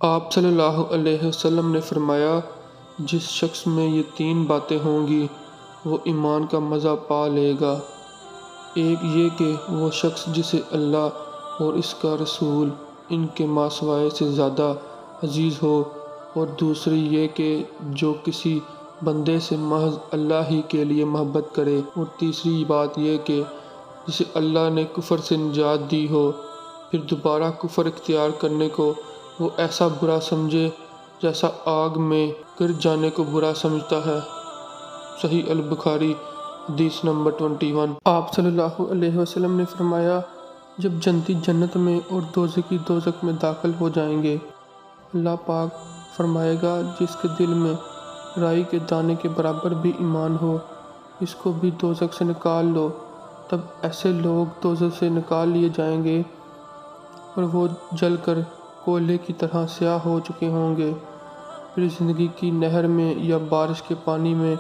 آپ صلی اللہ علیہ وسلم نے فرمایا، جس شخص میں یہ 3 باتیں ہوں گی وہ ایمان کا مزہ پا لے گا۔ ایک یہ کہ وہ شخص جسے اللہ اور اس کا رسول ان کے ماسوائے سے زیادہ عزیز ہو، اور دوسری یہ کہ جو کسی بندے سے محض اللہ ہی کے لیے محبت کرے، اور تیسری بات یہ کہ جسے اللہ نے کفر سے نجات دی ہو، پھر دوبارہ کفر اختیار کرنے کو وہ ایسا برا سمجھے جیسا آگ میں گر جانے کو برا سمجھتا ہے۔ صحیح البخاری حدیث نمبر 21۔ آپ صلی اللہ علیہ وسلم نے فرمایا، جب جنتی جنت میں اور دوزخی دوزخ میں داخل ہو جائیں گے، اللہ پاک فرمائے گا جس کے دل میں رائی کے دانے کے برابر بھی ایمان ہو، اس کو بھی دوزخ سے نکال لو۔ تب ایسے لوگ دوزخ سے نکال لیے جائیں گے اور وہ جل کر کوئلے کی طرح سیاہ ہو چکے ہوں گے، پھر زندگی کی نہر میں یا بارش کے پانی میں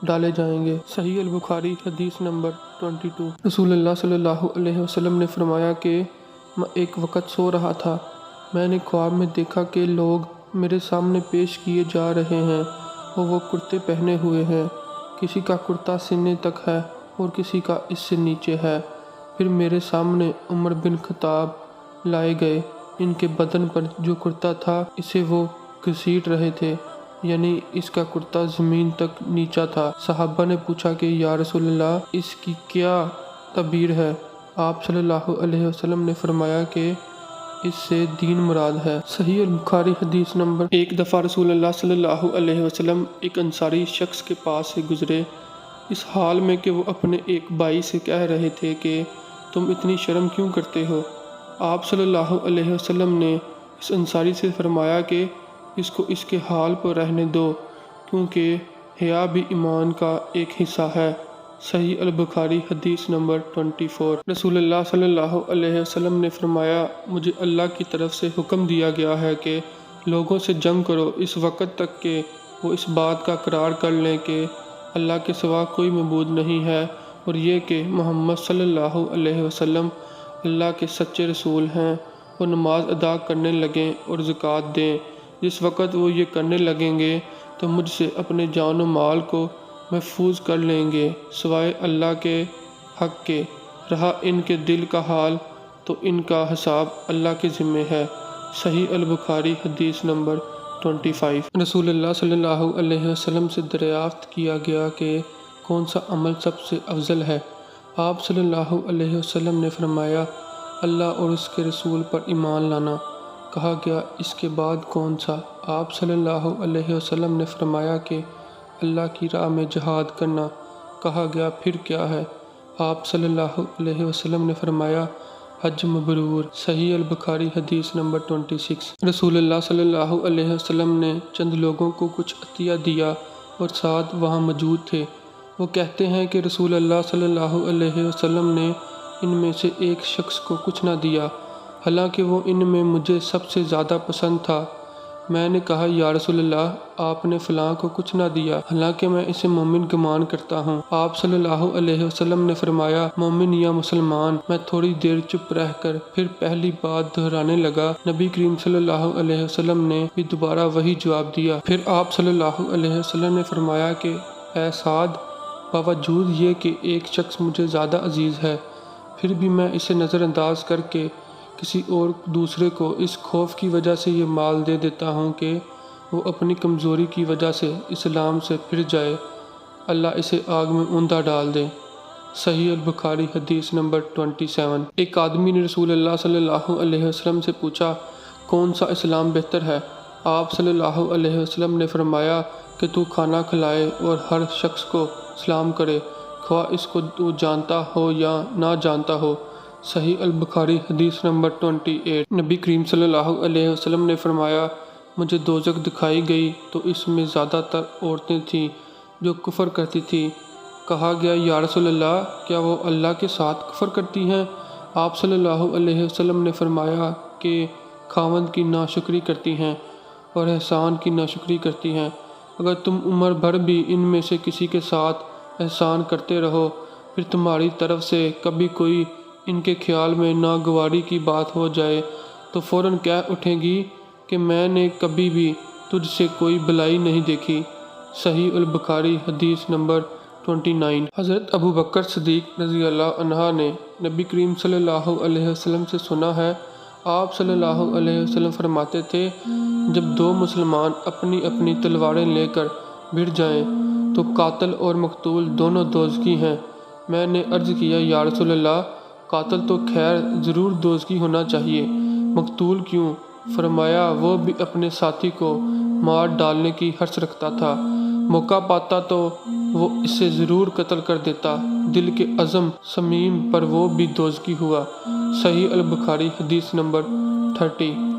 ڈالے جائیں گے۔ صحیح البخاری حدیث نمبر 22۔ رسول اللہ صلی اللہ علیہ وسلم نے فرمایا کہ میں ایک وقت سو رہا تھا، میں نے خواب میں دیکھا کہ لوگ میرے سامنے پیش کیے جا رہے ہیں اور وہ کرتے پہنے ہوئے ہیں، کسی کا کرتا سینے تک ہے اور کسی کا اس سے نیچے ہے۔ پھر میرے سامنے عمر بن خطاب لائے گئے، ان کے بدن پر جو کرتا تھا اسے وہ گھسیٹ رہے تھے، یعنی اس کا کرتا زمین تک نیچا تھا۔ صحابہ نے پوچھا کہ یا رسول اللہ، اس کی کیا تعبیر ہے؟ آپ صلی اللہ علیہ وسلم نے فرمایا کہ اس سے دین مراد ہے۔ صحیح البخاری حدیث نمبر۔ ایک دفعہ رسول اللہ صلی اللہ علیہ وسلم ایک انصاری شخص کے پاس سے گزرے، اس حال میں کہ وہ اپنے ایک بھائی سے کہہ رہے تھے کہ تم اتنی شرم کیوں کرتے ہو؟ آپ صلی اللہ علیہ وسلم نے اس انصاری سے فرمایا کہ اس کو اس کے حال پر رہنے دو، کیونکہ حیا بھی ایمان کا ایک حصہ ہے۔ صحیح البخاری حدیث نمبر 24۔ رسول اللہ صلی اللہ علیہ وسلم نے فرمایا، مجھے اللہ کی طرف سے حکم دیا گیا ہے کہ لوگوں سے جنگ کرو اس وقت تک کہ وہ اس بات کا اقرار کر لیں کہ اللہ کے سوا کوئی معبود نہیں ہے، اور یہ کہ محمد صلی اللہ علیہ وسلم اللہ کے سچے رسول ہیں، اور نماز ادا کرنے لگیں اور زکوٰۃ دیں۔ جس وقت وہ یہ کرنے لگیں گے تو مجھ سے اپنے جان و مال کو محفوظ کر لیں گے سوائے اللہ کے حق کے۔ رہا ان کے دل کا حال تو ان کا حساب اللہ کے ذمے ہے۔ صحیح البخاری حدیث نمبر 25۔ رسول اللہ صلی اللہ علیہ وسلم سے دریافت کیا گیا کہ کون سا عمل سب سے افضل ہے؟ آپ صلی اللہ علیہ وسلم نے فرمایا، اللہ اور اس کے رسول پر ایمان لانا۔ کہا گیا، اس کے بعد کون سا؟ آپ صلی اللہ علیہ وسلم نے فرمایا کہ اللہ کی راہ میں جہاد کرنا۔ کہا گیا، پھر کیا ہے؟ آپ صلی اللہ علیہ وسلم نے فرمایا، حج مبرور۔ صحیح البخاری حدیث نمبر 26۔ رسول اللہ صلی اللہ علیہ وسلم نے چند لوگوں کو کچھ عطیہ دیا اور ساتھ وہاں موجود تھے۔ وہ کہتے ہیں کہ رسول اللہ صلی اللہ علیہ وسلم نے ان میں سے ایک شخص کو کچھ نہ دیا، حالانکہ وہ ان میں مجھے سب سے زیادہ پسند تھا۔ میں نے کہا، یا رسول اللہ، آپ نے فلاں کو کچھ نہ دیا، حالانکہ میں اسے مومن گمان کرتا ہوں۔ آپ صلی اللہ علیہ وسلم نے فرمایا، مومن یا مسلمان؟ میں تھوڑی دیر چپ رہ کر پھر پہلی بات دہرانے لگا۔ نبی کریم صلی اللہ علیہ وسلم نے بھی دوبارہ وہی جواب دیا۔ پھر آپ صلی اللہ علیہ وسلم نے فرمایا کہ اے سعد، باوجود یہ کہ ایک شخص مجھے زیادہ عزیز ہے، پھر بھی میں اسے نظر انداز کر کے کسی اور دوسرے کو اس خوف کی وجہ سے یہ مال دے دیتا ہوں کہ وہ اپنی کمزوری کی وجہ سے اسلام سے پھر جائے، اللہ اسے آگ میں اوندا ڈال دے۔ صحیح البخاری حدیث نمبر 27۔ ایک آدمی نے رسول اللہ صلی اللہ علیہ وسلم سے پوچھا، کون سا اسلام بہتر ہے؟ آپ صلی اللہ علیہ وسلم نے فرمایا کہ تو کھانا کھلائے اور ہر شخص کو سلام کرے، خواہ اس کو تو جانتا ہو یا نہ جانتا ہو۔ صحیح البخاری حدیث نمبر 28۔ نبی کریم صلی اللہ علیہ وسلم نے فرمایا، مجھے دوزخ دکھائی گئی تو اس میں زیادہ تر عورتیں تھیں جو کفر کرتی تھیں۔ کہا گیا، یا رسول اللہ، کیا وہ اللہ کے ساتھ کفر کرتی ہیں؟ آپ صلی اللہ علیہ وسلم نے فرمایا کہ خاوند کی ناشکری کرتی ہیں اور احسان کی ناشکری کرتی ہیں۔ اگر تم عمر بھر بھی ان میں سے کسی کے ساتھ احسان کرتے رہو، پھر تمہاری طرف سے کبھی کوئی ان کے خیال میں ناگواری کی بات ہو جائے تو فوراً کہہ اٹھیں گی کہ میں نے کبھی بھی تجھ سے کوئی بلائی نہیں دیکھی۔ صحیح البخاری حدیث نمبر 29۔ حضرت ابو بکر صدیق رضی اللہ عنہ نے نبی کریم صلی اللہ علیہ وسلم سے سنا ہے، آپ صلی اللہ علیہ وسلم فرماتے تھے، جب دو مسلمان اپنی اپنی تلواریں لے کر بھڑ جائیں تو قاتل اور مقتول دونوں دوزخی ہیں۔ میں نے عرض کیا، یا رسول اللہ، قاتل تو خیر ضرور دوزخی ہونا چاہیے، مقتول کیوں؟ فرمایا، وہ بھی اپنے ساتھی کو مار ڈالنے کی حرص رکھتا تھا، موقع پاتا تو وہ اسے ضرور قتل کر دیتا، دل کے عزم صمیم پر وہ بھی دوزخی ہوا۔ صحیح البخاری حدیث نمبر 30۔